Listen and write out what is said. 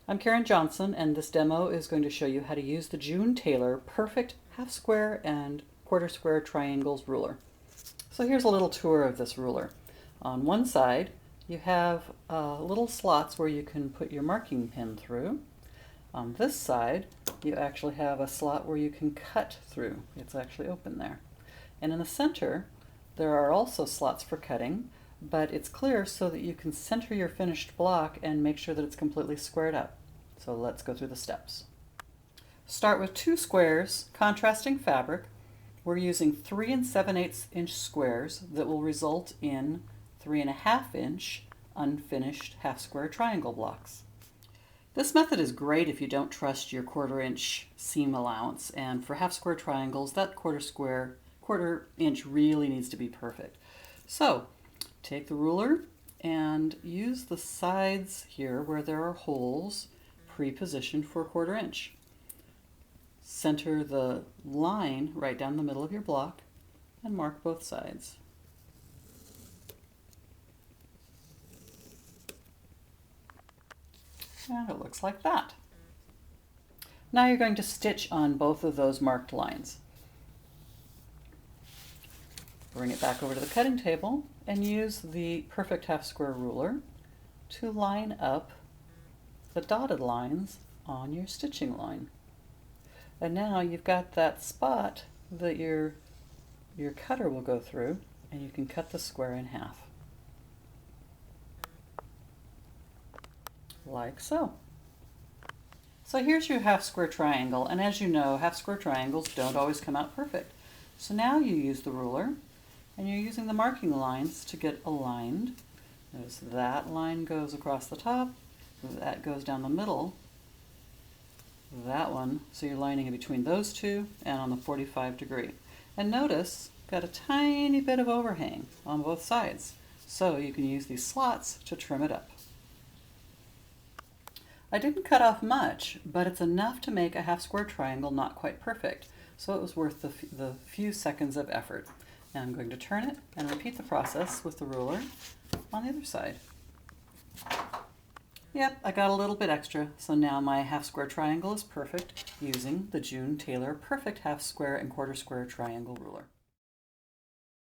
I'm Karen Johnson, and this demo is going to show you how to use the June Tailor Perfect Half Square and Quarter Square Triangles ruler. So here's a little tour of this ruler. On one side, you have little slots where you can put your marking pen through. On this side, you actually have a slot where you can cut through. It's actually open there. And in the center, there are also slots for cutting, but it's clear so that you can center your finished block and make sure that it's completely squared up. So let's go through the steps. Start with 2 squares, contrasting fabric. We're using 3 7/8 inch squares that will result in 3.5 inch unfinished half square triangle blocks. This method is great if you don't trust your 1/4 inch seam allowance, and for half square triangles, that quarter inch really needs to be perfect. So take the ruler and use the sides here where there are holes pre-positioned for 1/4 inch. Center the line right down the middle of your block and mark both sides. And it looks like that. Now you're going to stitch on both of those marked lines. Bring it back over to the cutting table and use the perfect half square ruler to line up the dotted lines on your stitching line. And now you've got that spot that your cutter will go through, and you can cut the square in half. Like so. So here's your half square triangle, and as you know, half square triangles don't always come out perfect. So now you use the ruler, and you're using the marking lines to get aligned. Notice that line goes across the top, that goes down the middle, that one, so you're lining in between those two and on the 45 degree. And notice, got a tiny bit of overhang on both sides, so you can use these slots to trim it up. I didn't cut off much, but it's enough to make a half square triangle not quite perfect, so it was worth the few seconds of effort. Now I'm going to turn it and repeat the process with the ruler on the other side. Yep, I got a little bit extra, so now my half square triangle is perfect using the June Tailor Perfect Half Square and Quarter Square Triangle ruler.